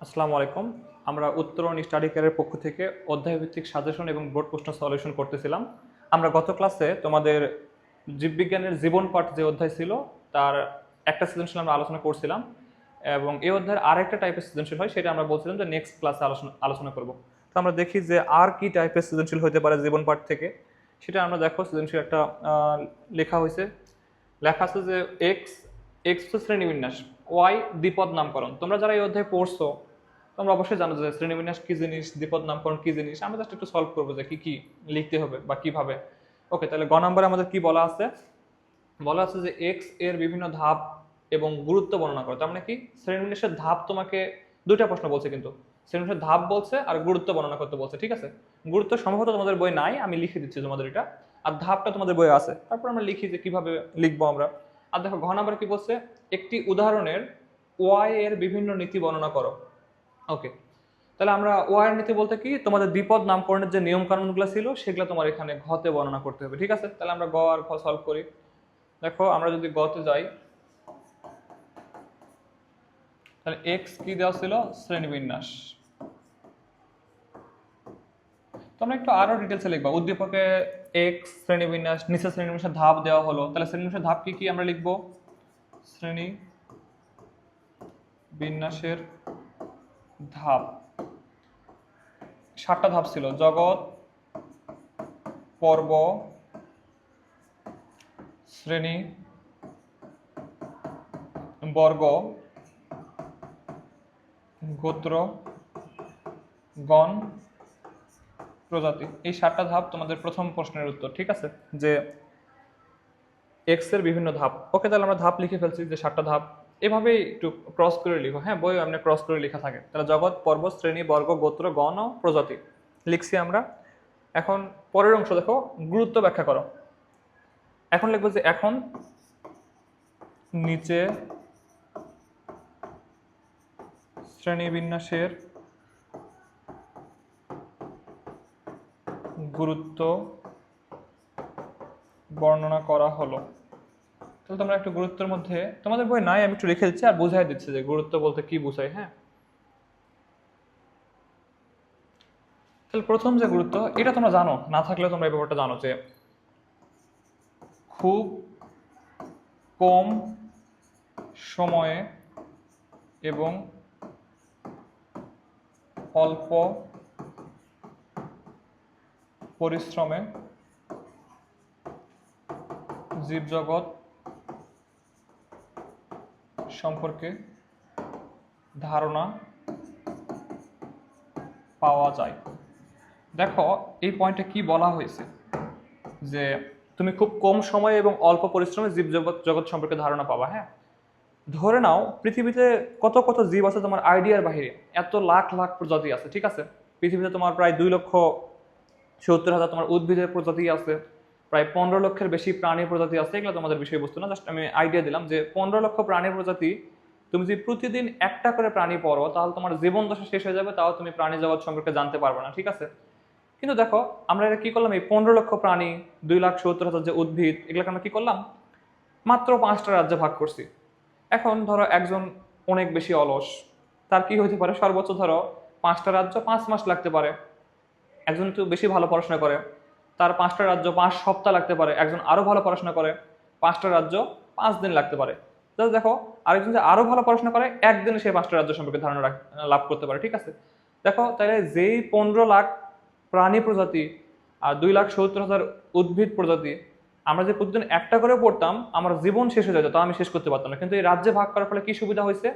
আসসালামু আলাইকুম। আমরা উত্তরণ স্টাডি কেয়ারের পক্ষ থেকে অধ্যায়ভিত্তিক সাজেশন এবং বোর্ড প্রশ্ন সলিউশন করতেছিলাম। আমরা গত ক্লাসে তোমাদের জীববিজ্ঞানের জীবন পাঠ যে অধ্যায় ছিল তার একটা সৃজনশীল আমরা আলোচনা করছিলাম, এবং এই অধ্যায়ের আরেকটা টাইপের সৃজনশীল হয় সেটা আমরা বলছিলাম যে নেক্সট ক্লাসে আলোচনা করব। তো আমরা দেখি যে আর কি টাইপের সৃজনশীল হতে পারে জীবন পাঠ থেকে। সেটা আমরা দেখো সৃজনশীল একটা লেখা হয়েছে। লেখা আছে যে এক্স এক্স হচ্ছে শ্রেণীবিন্যাস, ওয়াই দ্বিপদ নামকরণ। তোমরা যারা এই অধ্যায় পড়ছো তোমরা অবশ্যই জানো যে শ্রেণীবিন্যাস কি জিনিস, দ্বিপদ নামকরণ কি জিনিস। আমরা জাস্ট একটু সলভ করবো যে কি কি লিখতে হবে বা কিভাবে। ওকে, তাহলে গ নম্বরে আমাদের কি বলা আছে? বলা আছে যে এক্স এর বিভিন্ন ধাপ এবং গুরুত্ব বর্ণনা করো। তার মানে কি শ্রেণীবিন্যাসের ধাপ তোমাকে দুইটা প্রশ্ন বলছে, কিন্তু শ্রেণীবিন্যাসের ধাপ বলছে আর গুরুত্ব বর্ণনা করতে বলছে। ঠিক আছে, গুরুত্ব সম্ভবত তোমাদের বই নাই, আমি লিখে দিচ্ছি তোমাদের এটা। আর ধাপটা তোমাদের বইয়ে আছে, তারপর আমরা লিখি যে কিভাবে লিখবো আমরা। আর দেখো ঘ নাম্বার কি বলছে, একটি উদাহরণের ওয়াই এর বিভিন্ন নীতি বর্ণনা করো। ওকে, তাহলে আমরা ওয়াই এর নীতি বলতে কি তোমাদের দ্বিপদ নামকরণের যে নিয়ম কানুনগুলো ছিল সেগুলো তোমার এখানে ঘতে বর্ণনা করতে হবে। ঠিক আছে, তাহলে আমরা গ আর ঘ সলভ করি। দেখো আমরা যদি গতে যাই, তাহলে এক্স কি দেওয়া ছিল? শ্রেণীবিন্যাস। তো আমরা একটু আরো ডিটেলসে লিখবো। উদ্দীপকে এক্স শ্রেণীবিন্যাস, নিচে শ্রেণীবিন্যাসের ধাপ দেওয়া হলো। তাহলে শ্রেণীবিন্যাসের ধাপ কি কি আমরা লিখবো? শ্রেণী বিন্যাসের ধাপ 7টা ধাপ ছিল: জগৎ, পর্ব, শ্রেণী, বর্গ, গোত্র, গণ, প্রজাতি। এই 7টা ধাপ তোমাদের প্রথম প্রশ্নের উত্তর। ঠিক আছে, যে এক্স এর বিভিন্ন ধাপ। ওকে, তাহলে আমরা ধাপ লিখে ফেলছি যে 7টা ধাপ। এভাবেই একটু ক্রস করে লিখো। হ্যাঁ, বই এমনি ক্রস করে লেখা থাকে। তাহলে জগৎ, পর্ব, শ্রেণী, বর্গ, গোত্র, গণ, প্রজাতি লিখছি আমরা। এখন পরের অংশ দেখো, গুরুত্ব ব্যাখ্যা করো। এখন লিখবো যে এখন নিচে শ্রেণীবিন্যাসের গুরুত্ব বর্ণনা করা হলো। তাহলে তোমরা একটু গুরুত্বের মধ্যে, তোমাদের বই নাই, আমি একটু লিখে দিচ্ছি আর বুঝাই দিচ্ছি যে গুরুত্ব বলতে কি বুঝাই। হ্যাঁ, তাহলে প্রথম যে গুরুত্ব, এটা তোমরা জানো, না থাকলেও তোমরা এই ব্যাপারটা জানো যে খুব কম সময়ে এবং অল্প পরিশ্রমে জীবজগৎ সম্পর্কে ধারণা পাওয়া যায়। দেখো এই পয়েন্টে কি বলা হয়েছে, যে তুমি খুব কম সময়ে এবং অল্প পরিশ্রমে জগৎ সম্পর্কে ধারণা পাবা। হ্যাঁ, ধরে নাও পৃথিবীতে কত কত জীব আছে তোমার আইডিয়ার বাহিরে, এত লাখ লাখ প্রজাতি আছে। ঠিক আছে, পৃথিবীতে তোমার প্রায় 2,70,000 তোমার উদ্ভিদের প্রজাতি আছে, প্রায় 15 লক্ষের বেশি প্রাণীর প্রজাতি আছে। এগুলো তোমাদের বিষয়বস্তু না, জাস্ট আমি আইডিয়া দিলাম যে 15 লক্ষ প্রাণীর প্রজাতি। তুমি যদি প্রতিদিন একটা করে প্রাণী পড়ো তাহলে তোমার জীবন দশা শেষ হয়ে যাবে, তাও তুমি প্রাণী জগৎ সম্পর্কে জানতে পারবে না। ঠিক আছে, কিন্তু দেখো আমরা এটা কি করলাম, এই 15 লক্ষ প্রাণী, 2,70,000 যে উদ্ভিদ, এগুলোকে আমরা কি করলাম, মাত্র 5টা রাজ্যে ভাগ করছি। এখন ধরো একজন অনেক বেশি অলস, তার কি হতে পারে, সর্বোচ্চ ধরো 5টা রাজ্য 5 মাস লাগতে পারে। একজন একটু বেশি ভালো পড়াশোনা করে, তার 5টা রাজ্য 5 সপ্তাহ লাগতে পারে। একজন আরো ভালো পড়াশোনা করে, 5টা রাজ্য 5 দিন লাগতে পারে। জাস্ট দেখো, আরেকজন যে আরো ভালো পড়াশোনা করে একদিনে সেই 5টা রাজ্য সম্পর্কে ধারণা লাভ করতে পারে। ঠিক আছে, দেখো তাহলে যেই 15 লাখ প্রাণী প্রজাতি আর 2,70,000 উদ্ভিদ প্রজাতি, আমরা যে প্রতিদিন একটা করে পড়তাম আমার জীবন শেষ হয়ে যেত, তা আমি শেষ করতে পারতাম না। কিন্তু এই রাজ্যে ভাগ করার ফলে কি সুবিধা হয়েছে,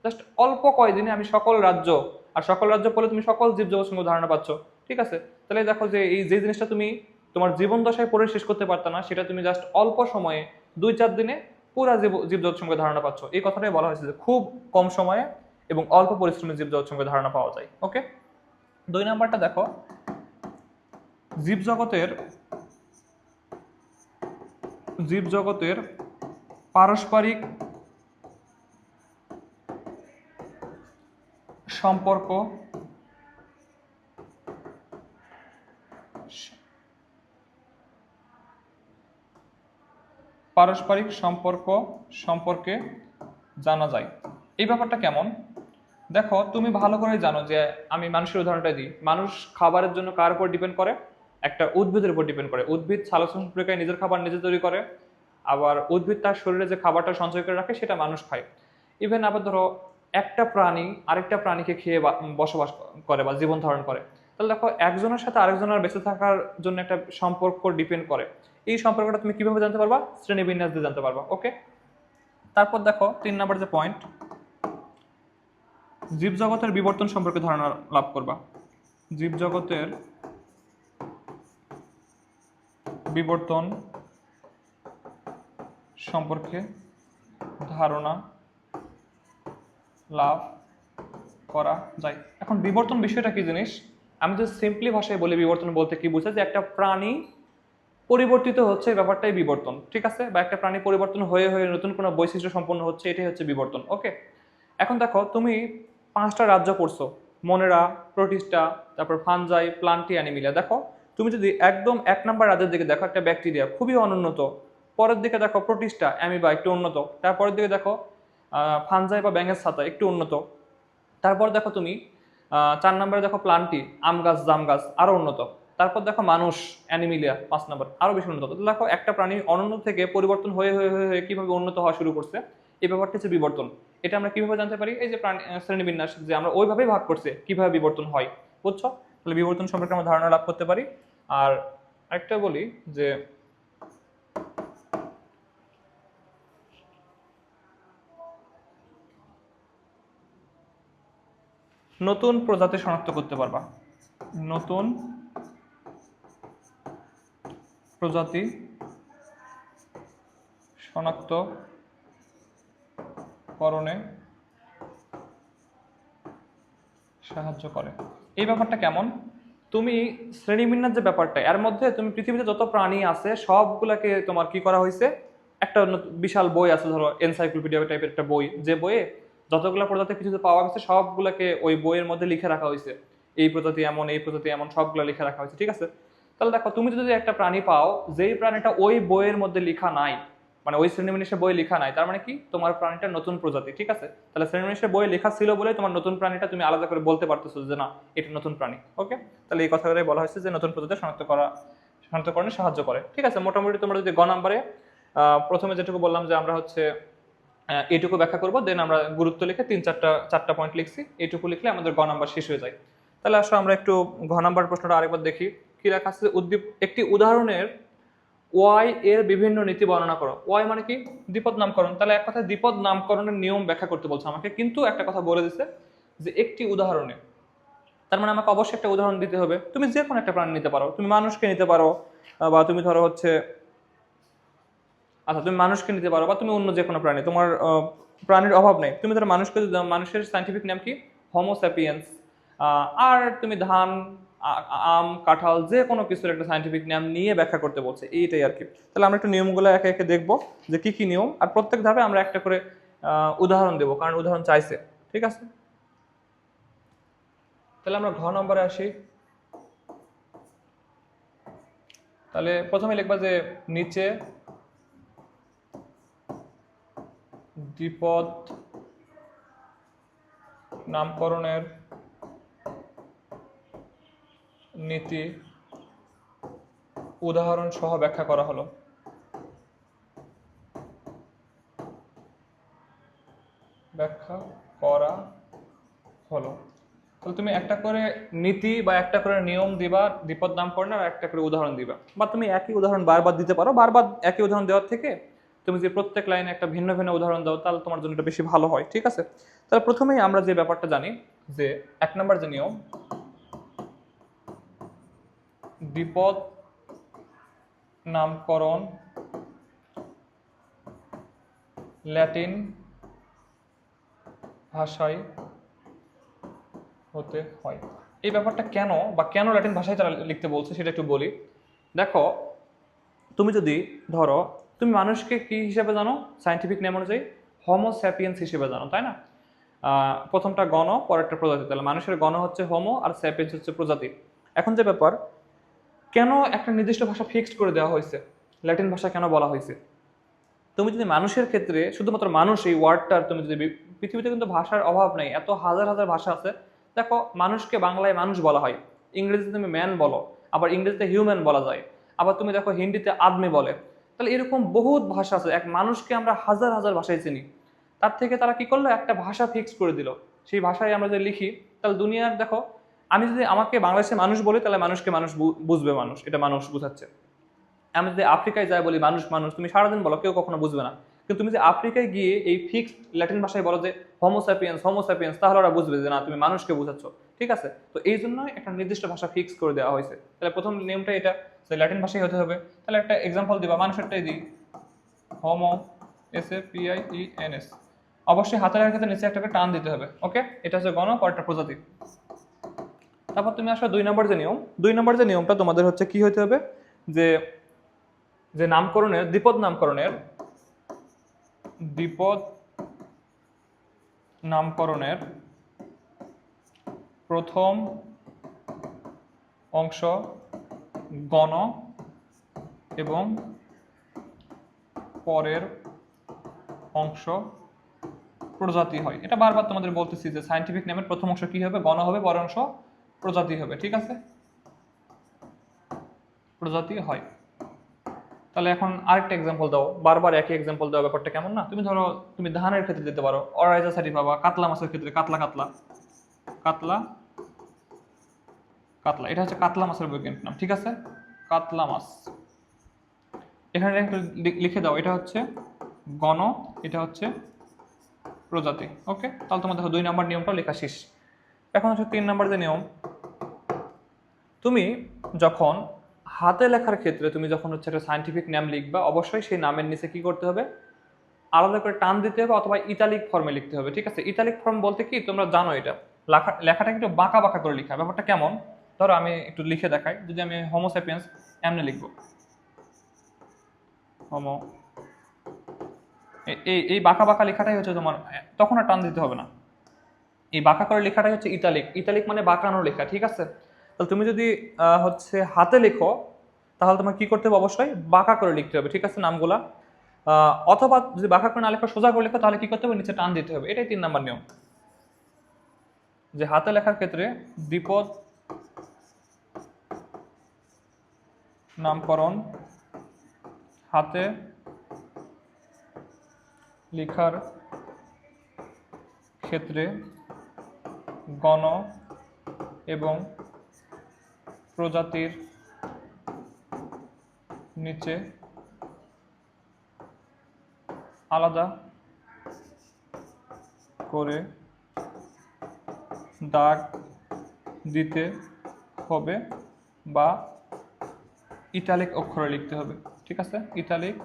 জাস্ট অল্প কয়দিনে আমি সকল রাজ্য, আর সকল রাজ্য পড়লে তুমি সকল জীবজগৎ সম্পর্কে ধারণা পাচ্ছ। ঠিক আছে, তাহলে দেখো যে এই যে জিনিসটা তুমি তোমার জীবন দশায় পড়ে শেষ করতে পারতা না, সেটা তুমি জাস্ট অল্প সময়ে 2-4 দিনে পুরা জীবজগৎ সম্পর্কে ধারণা পাচ্ছ। এই কথাটাই বলা হয়েছে যে খুব কম সময়ে এবং অল্প পরিশ্রমে জীবজগৎ সম্পর্কে ধারণা পাওয়া যায়। ওকে, 2 নাম্বারটা দেখো, জীবজগতের জীবজগতের পারস্পরিক সম্পর্ক সম্পর্কে জানা যায়। এই ব্যাপারটা কেমন, দেখো তুমি ভালো করে জানো যে আমি মানুষের উদাহরণটা দিই, মানুষ খাবারের জন্য কার উপর ডিপেন্ড করে? একটা উদ্ভিদের উপর ডিপেন্ড করে। উদ্ভিদ সালোকসংশ্লেষ প্রক্রিয়ায় নিজের খাবার নিজে তৈরি করে, আবার উদ্ভিদ তার শরীরে যে খাবারটা সঞ্চয় করে রাখে সেটা মানুষ খায়। ইভেন আবার ধরো একটা প্রাণী আরেকটা প্রাণীকে খেয়ে বসবাস করে বা জীবন ধারণ করে। তাহলে দেখো একজনের সাথে আরেকজনের বেঁচে থাকার জন্য একটা সম্পর্ক ডিপেন্ড করে। এই সম্পর্কটা তুমি কিভাবে জানতে পারবা? শ্রেণীবিন্যাস দিয়ে জানতে পারবা। ওকে, তারপর দেখো 3 নাম্বার যে পয়েন্ট, জীবজগতের বিবর্তন সম্পর্কে ধারণা লাভ করবা। জীবজগতের বিবর্তন সম্পর্কে ধারণা লাভ করা যায়। এখন বিবর্তন বিষয়টা কি জিনিস? আমি যদি সিম্পলি ভাষায় বলি বিবর্তন বলতে কি বোঝায়, যে একটা প্রাণী পরিবর্তিত হচ্ছে, ব্যাপারটাই বিবর্তন, ঠিক আছে? বা একটা প্রাণী পরিবর্তন হয়ে হয়ে নতুন কোনো বৈশিষ্ট্য সম্পন্ন হচ্ছে, এটাই হচ্ছে বিবর্তন। ওকে, এখন দেখো তুমি 5টা রাজ্য পড়ছো, মনেরা, প্রোটিস্টা, তারপর ফানজাই, প্লান্টি, অ্যানিমিলিয়া। দেখো তুমি যদি একদম 1 নাম্বার রাজ্যের দিকে দেখো, একটা ব্যাকটেরিয়া খুবই অনুন্নত, পরের দিকে দেখো প্রোটিস্টা, অ্যামিবা একটু উন্নত, তারপরের দিকে দেখো ফানজাই বা ব্যাঙের ছাতা একটু উন্নত, তারপর দেখো তুমি 4 নম্বরে দেখো প্লান্টি, আম গাছ, জাম গাছ আরো উন্নত, তারপর দেখো মানুষ, অ্যানিমিলিয়া 5 নম্বর আরো বেশি উন্নত। তো দেখো একটা প্রাণী অনুন্নত থেকে পরিবর্তন হয়ে হয়ে হয়ে হয়ে কিভাবে উন্নত হওয়া শুরু করছে, এই ব্যাপারটা হচ্ছে বিবর্তন। এটা আমরা কিভাবে জানতে পারি? এই যে প্রাণী শ্রেণীবিন্যাস, যে আমরা ওইভাবেই ভাগ করছে কিভাবে বিবর্তন হয়, বুঝছো? তাহলে বিবর্তন সম্পর্কে আমরা ধারণা লাভ করতে পারি। আর একটা বলি যে নতুন প্রজাতি শনাক্ত করতে পারবা। নতুন প্রজাতি শনাক্তকরণে সাহায্য করে। এই ব্যাপারটা কেমন? তুমি শ্রেণীবিন্যাস যে ব্যাপারটা, এর মধ্যে তুমি পৃথিবীতে যত প্রাণী আছে সবগুলাকে তোমার কি করা হয়েছে, একটা বিশাল বই আছে, ধরো এনসাইক্লোপিডিয়া টাইপের একটা বই, যে বইয়ে যতগুলো প্রজাতি পৃথিবীতে পাওয়া গেছে সবগুলাকে ওই বইয়ের মধ্যে লিখে রাখা হয়েছে, এই প্রজাতি এমন, এই প্রজাতি এমন, সবগুলো লিখে রাখা হয়েছে, ঠিক আছে? তাহলে দেখো তুমি যদি একটা প্রাণী পাও যেই প্রাণীটা ওই বইয়ের মধ্যে লেখা নাই, মানে ওই শ্রেণীবিন্যাসের বই লেখা নাই, তার মানে কি তোমার প্রাণীটা নতুন প্রজাতি, ঠিক আছে? তাহলে শ্রেণীবিন্যাসের বই লেখা ছিল বলে তোমার নতুন প্রাণীটা তুমি আলাদা করে বলতে পারতেছো যে না এটা নতুন প্রাণী। ওকে, তাহলে এই কথাটাই বলা হয়েছে যে নতুন প্রজাতি শনাক্তকরণে সাহায্য করে, ঠিক আছে? মোটামুটি তোমরা যদি গ নম্বরে প্রথমে যেটুকু বললাম যে আমরা হচ্ছে এইটুকু ব্যাখ্যা করবো, দেন আমরা গুরুত্ব লিখে 4টা পয়েন্ট লিখছি, এইটুকু লিখলে আমাদের গ নম্বর শেষ হয়ে যায়। তাহলে আসলে আমরা একটু গ নম্বর প্রশ্নটা আরেকবার দেখি। কি লেখা আছে? একটি উদাহরণের ওয়াই এর বিভিন্ন নীতি বর্ণনা করো। ওয়াই মানে কি? দ্বিপদ নামকরণ। তাহলে এক কথায় দ্বিপদ নামকরণের নিয়ম ব্যাখ্যা করতে বলছে আমাকে, কিন্তু একটা কথা বলে দিছে যে একটি উদাহরণে, তার মানে আমাকে অবশ্যই একটা উদাহরণ দিতে হবে। তুমি যে কোনো একটা প্রাণী নিতে পারো, তুমি মানুষকে নিতে পারো, বা তুমি ধরো হচ্ছে আচ্ছা তুমি মানুষকে নিতে পারো, বা তুমি অন্য যে কোনো প্রাণী, তোমার প্রাণীর অভাব নেই, তুমি ধরো মানুষকে মানুষের সাইন্টিফিক নাম কি? Homo sapiens. আর তুমি ধান, আম, কাঁঠাল, যে কোনো কিছুর একটা সাইন্টিফিক নাম নিয়ে ব্যাখ্যা করতে বলছে, এইটাই আর কি। তাহলে আমরা একটু নিয়মগুলো একে একে দেখবো যে কি কি নিয়ম, আর প্রত্যেক ধাপে আমরা একটা করে উদাহরণ দেবো, কারণ উদাহরণ চাইছে, ঠিক আছে? তাহলে আমরা গ নম্বরে আসি। তাহলে প্রথমে লিখবা যে নিচে দ্বিপদ নামকরণের নীতি উদাহরণ সহ ব্যাখ্যা করা হলো। ব্যাখ্যা করা হলো। তাহলে তুমি একটা করে নীতি বা একটা করে নিয়ম দিবা দ্বিপদ নামকরণের, আর একটা করে উদাহরণ দিবা, বা তুমি একই উদাহরণ বারবার দিতে পারো। বারবার একই উদাহরণ দেওয়ার থেকে তুমি যে প্রত্যেক লাইনে একটা ভিন্ন ভিন্ন উদাহরণ দাও, তাহলে তোমার জন্য এটা বেশি ভালো হয়, ঠিক আছে? তাহলে প্রথমেই আমরা যে ব্যাপারটা জানি যে 1 নম্বর যে নিয়ম, দ্বিপদ নামকরণ ল্যাটিন ভাষায় হতে হয়। এই ব্যাপারটা কেন, বা কেন ল্যাটিন ভাষায় তারা লিখতে বলছে সেটা একটু বলি। দেখো তুমি যদি ধরো তুমি মানুষকে কি হিসেবে জানো? সায়েন্টিফিক নেম অনুযায়ী হোমো স্যাপিয়েন্স হিসেবে জানো, তাই না? প্রথমটা গণ, পরেরটা প্রজাতি। তাহলে মানুষের গণ হচ্ছে হোমো, আর স্যাপিয়েন্স হচ্ছে প্রজাতি। এখন যে ব্যাপার, কেন একটা নির্দিষ্ট ভাষা ফিক্সড করে দেওয়া হয়েছে, ল্যাটিন ভাষা কেন বলা হয়েছে? তুমি যদি মানুষের ক্ষেত্রে শুধুমাত্র মানুষ এই ওয়ার্ডটার তুমি যদি পৃথিবীতে কিন্তু ভাষার অভাব নেই, এত হাজার হাজার ভাষা আছে। দেখো, মানুষকে বাংলায় মানুষ বলা হয়, ইংরেজিতে তুমি ম্যান বলো, আবার ইংরেজিতে হিউম্যান বলা যায়, আবার তুমি দেখো হিন্দিতে আদমি বলে। তাহলে এরকম বহুত ভাষা আছে, এক মানুষকে আমরা হাজার হাজার ভাষায় চিনি। তার থেকে তারা কি করলো, একটা ভাষা ফিক্স করে দিল, সেই ভাষায় আমরা যদি লিখি, তাহলে দুনিয়ার দেখো, আমি যদি আমাকে বাংলাদেশে মানুষ বলি, তাহলে মানুষকে মানুষ বুঝবে, মানুষ এটা মানুষ বুঝাচ্ছে। আমি যদি আফ্রিকায় যাই বলি মানুষ মানুষ, তুমি সারাদিন বলো, কেউ কখনো বুঝবে না। কিন্তু তুমি যে আফ্রিকায় গিয়ে এই ফিক্সড ল্যাটিন ভাষায় বলো যে হোমোস্যাপিয়েন্স হোমোস্যাপিয়েন্স, তাহলে ওরা বুঝবে যে না, তুমি মানুষকে বোঝাচ্ছ। ঠিক আছে, তো এই জন্যই একটা নির্দিষ্ট ভাষা ফিক্স করে দেওয়া হয়েছে। তাহলে প্রথম নিয়মটা এটা যে ল্যাটিন ভাষায় হতে হবে। তাহলে একটা এক্সাম্পল দিবা, মানুষেরটাই দিই, হোমো, SAPIENS। অবশ্যই হাতের লেখার ক্ষেত্রে নিচে একটা করে টান দিতে হবে। ওকে, এটা হচ্ছে গণ, পরেরটা প্রজাতি। তারপর তুমি আসলে 2 নম্বর যে নিয়ম, 2 নম্বর যে নিয়মটা তোমাদের হচ্ছে কি হতে হবে, যে যে নামকরণের, দ্বিপদ নামকরণের প্রথম অংশ গণ এবং পরের অংশ প্রজাতি হয়। এটা বারবার তোমাদের বলতেছি যে সায়েন্টিফিক নেমের প্রথম অংশ কি হবে, গণ হবে, পরের অংশ প্রজাতি হবে। ঠিক আছে, প্রজাতি হয়। তাহলে এখন আরেকটা এক্সাম্পল দাও, বারবার একই এক্সাম্পল দাও, ব্যাপারটা কেমন না? তুমি ধরো তুমি ধানের ক্ষেত্রে দিতে পারো অরাইজা সারি পাবা, কাতলা মাছের ক্ষেত্রে কাতলা কাতলা কাতলা কাতলা, এটা হচ্ছে কাতলা মাছের বৈজ্ঞানিক নাম। ঠিক আছে, কাতলা মাছ। এখানে একটু লিখে দাও, এটা হচ্ছে গণ, এটা হচ্ছে প্রজাতি। ওকে, তাহলে তোমার দেখো 2 নম্বর নিয়মটা লেখা শেষ। এখন হচ্ছে 3 নম্বর যে নিয়ম, তুমি যখন হাতে লেখার ক্ষেত্রে তুমি যখন হচ্ছে একটা সায়েন্টিফিক নাম লিখবা, অবশ্যই সেই নামের নিচে কি করতে হবে, আলাদা করে টান দিতে হবে, অথবা ইতালিক ফর্মে লিখতে হবে। ঠিক আছে, ইতালিক ফর্ম বলতে কি, তোমরা জানো এটা, লেখাটা একটু বাঁকা বাঁকা করে লেখা। ব্যাপারটা কেমন, ধরো আমি একটু লিখে দেখাই, যদি আমি হোমোস্যাপিয়েন্স এমনি লিখবো, হোমো, এই এই বাঁকা বাঁকা লেখাটাই হচ্ছে তোমার, তখন আর টান দিতে হবে না। এই বাঁকা করে লেখাটাই হচ্ছে ইতালিক। ইতালিক মানে বাঁকানো লেখা। ঠিক আছে, তাহলে তুমি যদি হচ্ছে হাতে লেখো, তাহলে তোমার কি করতে হবে, অবশ্যই বাঁকা করে লিখতে হবে। ঠিক আছে, নামগুলা। অথবা যদি বাঁকা করে না লেখো, সোজা করে লেখো, তাহলে কি করতে হবে, নিচে টান দিতে হবে। এটাই 3 নম্বর নিয়ম, যে হাতে লেখার ক্ষেত্রে দ্বিপদ নামকরণ, হাতে লেখার ক্ষেত্রে গণ এবং প্রজাতির নিচে আলাদা করে দাগ দিতে হবে বা ইটালিক অক্ষরে লিখতে হবে। ঠিক আছে, ইটালিক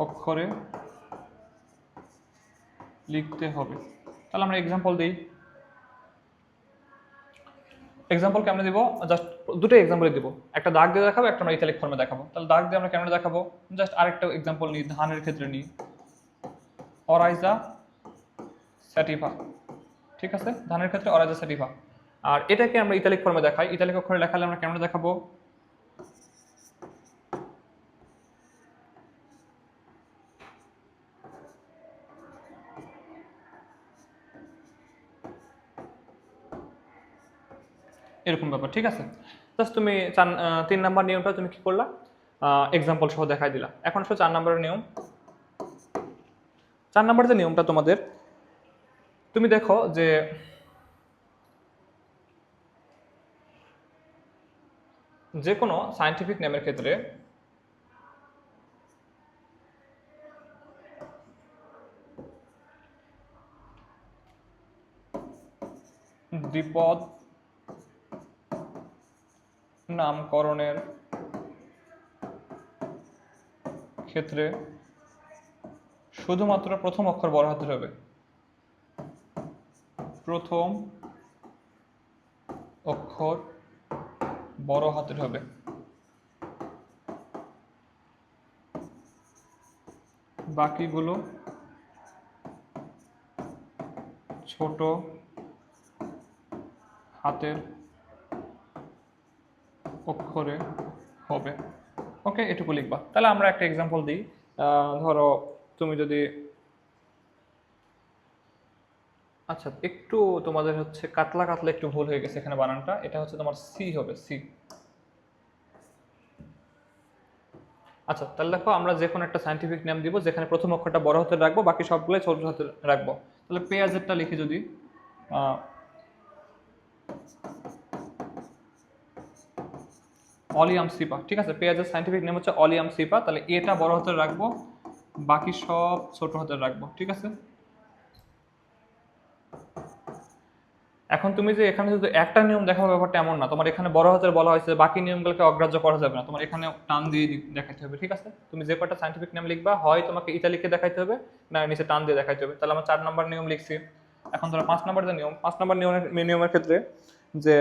অক্ষরে লিখতে হবে। তাহলে আমরা এক্সাম্পল দিই। এক্সাম্পল কেমন দিব, জাস্ট দুটো এক্সাম্পল দিব, একটা দাগ দিয়ে দেখাবো, একটা আমরা ইতালিক ফর্মে দেখাবো। তাহলে দাগ দিয়ে আমরা কেমন দেখাবো, জাস্ট আরেকটা এক্সাম্পল নিই, ধানের ক্ষেত্রে নিই, অরাইজা স্যাটিভা। ঠিক আছে, ধানের ক্ষেত্রে অরাইজা স্যাটিভা। আর এটাকে আমরা ইতালিক ফর্মে দেখাই, ইতালিক অক্ষরে লেখালে আমরা কেমন দেখাবো, এরকম ব্যাপার। ঠিক আছে, জাস্ট তুমি 3 নম্বর নিয়মটা তুমি কি করলা, এক্সাম্পল সহ দেখাই দিলা। এখন আসলে 4 নম্বরের নিয়ম। 4 নম্বর যে নিয়মটা তোমাদের, তুমি দেখো যে যে কোনো সায়েন্টিফিক নেমের ক্ষেত্রে দ্বিপদ নামকরণের ক্ষেত্রে শুধুমাত্র প্রথম অক্ষর বড় হাতের হবে, প্রথম অক্ষর বড় হাতের হবে, বাকিগুলো ছোট হাতের অক্ষরে হবে। ওকে, এটুকু লিখবা। তাহলে আমরা একটা এক্সাম্পল দিই, ধরো তুমি যদি আচ্ছা, একটু তোমাদের হচ্ছে কাতলা কাতলা একটু ভুল হয়ে গেছে এখানে বানানটা, এটা হচ্ছে তোমার সি হবে, সি। আচ্ছা, তাহলে দেখো আমরা যে কোনো একটা সাইন্টিফিক নেম দিব যেখানে প্রথম অক্ষরটা বড় হাতের রাখবো, বাকি সবগুলোই ছোট হাতের রাখবো। তাহলে পেঁয়াজেরটা লিখি যদি, অলিয়াম সিপা, ঠিক আছে, পেঁয়াজের সাইন্টিফিক নেম হচ্ছে অলিয়াম সিপা। তাহলে এটা বড় হাতের রাখবো, বাকি সব ছোট হাতের রাখবো, ঠিক আছে। এখন তুমি যে এখানে শুধু একটা নিয়ম দেখাবো ব্যাপারটা এমন না, তোমার এখানে বড় হাতের বলা হয়েছে, বাকি নিয়মগুলোকে অগ্রাহ্য করা যাবে না, তোমার এখানে টান দিয়ে দেখাইতে হবে, ঠিক আছে। তুমি যে কটা সাইন্টিফিক নেম লিখবা, হয় তোমাকে ইতালিকে দেখাইতে হবে, না নিচে টান দিয়ে দেখাইতে হবে। তাহলে আমরা 4 নম্বর নিয়ম লিখছি। এখন ধরো 5 নম্বর যে নিয়ম, 5 নম্বর নিয়মের ক্ষেত্রে যে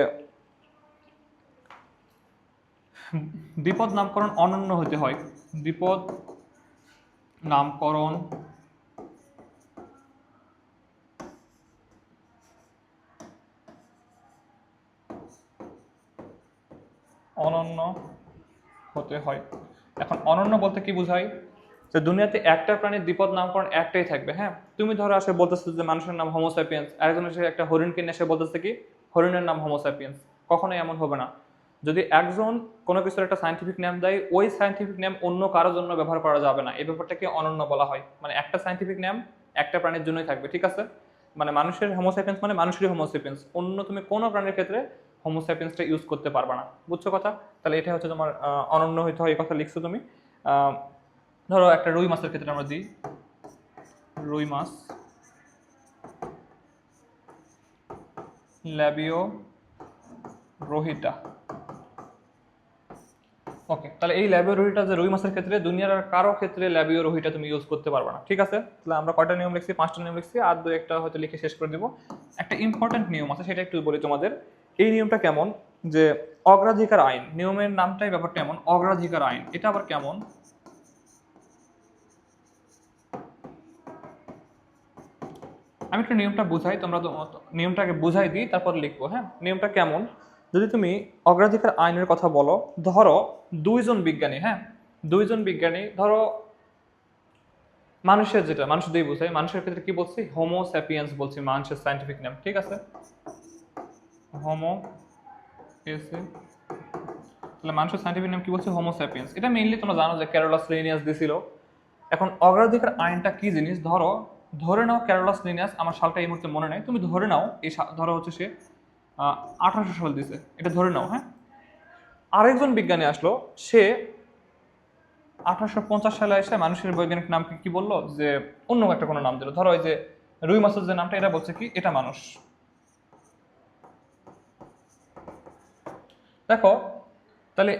দ্বিপদ নামকরণ অনন্য হতে হয়। দ্বিপদ নামকরণ অনন্য হতে হয়। এখন অনন্য বলতে কি বোঝায়, যে দুনিয়াতে একটা প্রাণীর দ্বিপদ নামকরণ একটাই থাকবে। হ্যাঁ, তুমি ধরো আসে বলতেছো যে মানুষের নাম হোমোস্যাপিয়েন্স, আরেকজন এসে একটা হরিণকে নিয়ে এসে বলতেছে কি হরিণের নাম হোমোস্যাপিয়েন্স। কখনোই এমন হবে না। যদি একজন কোনো কিছুর একটা সাইন্টিফিক নেম দেয়, ওই সাইন্টিফিক নেম অন্য কারোর জন্য ব্যবহার করা যাবে না, এই ব্যাপারটাকে অনন্য বলা হয়। মানে একটা সাইন্টিফিক নেম একটা প্রাণীর জন্যই থাকবে, ঠিক আছে। মানে মানুষের হোমোস্যাপিয়েন্স মানে মানুষেরই হোমোস্যাপিয়েন্স, অন্য তুমি কোনো প্রাণীর ক্ষেত্রে হোমোস্যাপিয়েন্সটা ইউজ করতে পারবে না, বুঝছো কথা। তাহলে এটা হচ্ছে তোমার অনন্য হইতে হয়, এই কথা লিখছো তুমি। আহ, ধরো একটা রুই মাছের ক্ষেত্রে আমরা দিই রুই মাছ, ল্যাবিও রোহিটা। ওকে, তাহলে এই ল্যাবিও রোহিটা যে রুই মাছের ক্ষেত্রে, দুনিয়ার আর কারো ক্ষেত্রে ল্যাবিও রোহিটা তুমি ইউজ করতে পারবে না, ঠিক আছে। তাহলে আমরা কয়টা নিয়ম লিখছি, 5টা নিয়ম লিখছি, আর দু একটা হয়তো লিখে শেষ করে দিব। একটা ইম্পর্টেন্ট নিয়ম আছে, সেটা একটু বলি তোমাদের। এই নিয়মটা কেমন, যে অগ্রাধিকার আইন, নিয়মের নামটাই ব্যাপারটা এমন, অগ্রাধিকার আইন। এটা আবার কেমন, আমি একটু নিয়মটা বুঝাই, তোমরা তো নিয়মটাকে বুঝাই দিই তারপর লিখবো। হ্যাঁ, নিয়মটা কেমন, যদি তুমি অগ্রাধিকার আইনের কথা বলো, ধরো দুইজন বিজ্ঞানী, হ্যাঁ দুইজন বিজ্ঞানী, ধরো মানুষের, যেটা মানুষ দিয়ে বুঝাই, মানুষের ক্ষেত্রে কি বলছি, হোমো স্যাপিয়েন্স বলছি, মানুষের সাইন্টিফিক নেম, ঠিক আছে, হোমো এসে। তাহলে মানুষের সাইন্টিফিক নেম কি বলছি, হোমো স্যাপিয়েন্স। এটা মেইনলি তোমরা জানো যে ক্যারোলাস লিনিয়াস দিছিল। এখন অগ্রাধিকার আইনটা কি জিনিস, ধরে নাও ক্যারোলাস লিনিয়াস, আমার সালটা এই মুহূর্তে মনে নেই, তুমি ধরে নাও এই ধরো হচ্ছে সে 1800 সাল দিছে, এটা ধরে নাও। হ্যাঁ, আরেকজন বিজ্ঞানী আসলো, সে 1850 সালে এসে মানুষের বৈজ্ঞানিক নামকে কি বললো, যে অন্য একটা কোনো নাম দিল। ধরো এই যে রুই মাছের যে নামটা, এটা বলছে কি এটা মানুষ। দেখো, তাহলে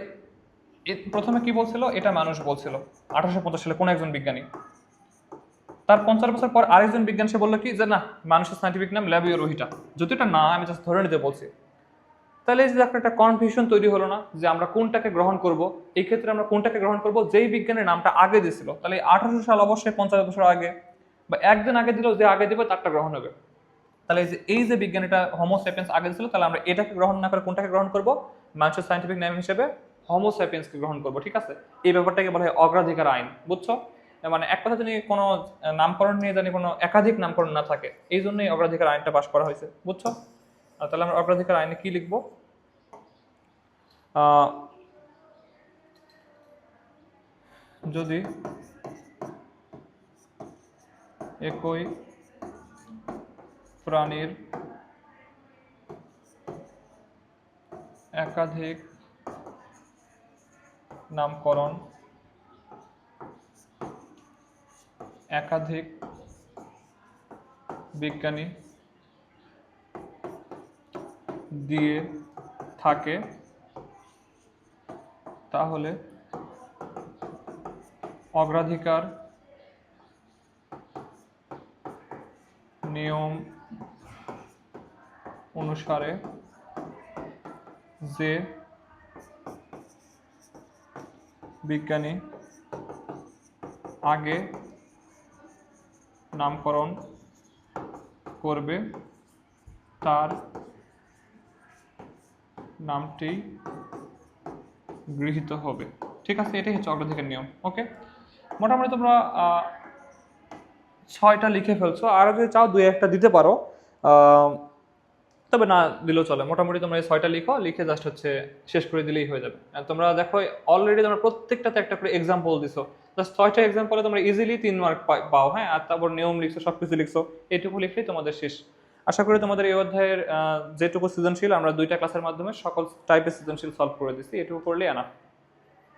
প্রথমে কি বলছিল, এটা মানুষ বলছিল 1850 সালে কোন একজন বিজ্ঞানী। তার 50 বছর পর আরেকজন বিজ্ঞানী সে বললো কি, যে না, মানুষের সাইন্টিফিক নাম ল্যাবিও রোহিটা, যদি এটা না আমি জাস্ট ধরে নিতে বলছি। তাহলে এই যে একটা কনফিউশন তৈরি হলো না, যে আমরা কোনটাকে গ্রহণ করব। এই ক্ষেত্রে আমরা কোনটাকে গ্রহণ করব, যেই বিজ্ঞানের নামটা আগে দিয়েছিল। তাহলে 1800 সাল অবশ্যই 50 বছর আগে, বা একদিন আগে দিলেও যে আগে দিবে তারটা গ্রহণ হবে। তাহলে এই যে বিজ্ঞানীটা হোমো স্যাপিয়েন্স আগে দিয়েছিল, তাহলে আমরা এটাকে গ্রহণ না করে কোনটাকে গ্রহণ করব, মানুষের সাইন্টিফিক নেম হিসেবে হোমো স্যাপিয়েন্সকে গ্রহণ করব, ঠিক আছে। এই ব্যাপারটাকে বলা হয় অগ্রাধিকার আইন, বুঝছো। মানে এক কথা জানি কোনো নামকরণ নিয়ে জানি কোনো একাধিক নামকরণ না থাকে, এই জন্যই অগ্রাধিকার আইনটা পাশ করা হয়েছে, বুঝছো। তাহলে আমরা অগ্রাধিকার আইনে কি লিখবো, যদি একই প্রাণীর একাধিক নামকরণ একাধিক বিজ্ঞানী দিয়ে থাকে, তাহলে অগ্রাধিকার নিয়ম অনুসারে যে বিজ্ঞানী আগে নামকরণ করবে, তার নামটি গৃহীত হবে, ঠিক আছে। এটাই হচ্ছে অগ্রাধিকার নিয়ম। ওকে, মোটামুটি তোমরা 6টা লিখে ফেলছো, আর যদি চাও 2-1টা দিতে পারো। তবে না দিলেও চলে, মোটামুটি তোমরা এই 6টা লিখো, লিখে জাস্ট হচ্ছে শেষ করে দিলেই হয়ে যাবে। আর তোমরা দেখো অলরেডি তোমরা প্রত্যেকটাতে একটা করে এক্সাম্পল দিছো, জাস্ট 6টা এক্সাম্পলে তোমরা ইজিলি 3 মার্ক পাও। হ্যাঁ, আর তারপর নিয়ম লিখছো, সবকিছু লিখছো, এইটুকু লিখলেই তোমাদের শেষ। আশা করি তোমাদের এই অধ্যায়ের যেটুকু সৃজনশীল আমরা 2টা ক্লাসের মাধ্যমে সকল টাইপের সৃজনশীল সলভ করে দিচ্ছি, এটুকু করলেই এনাফ।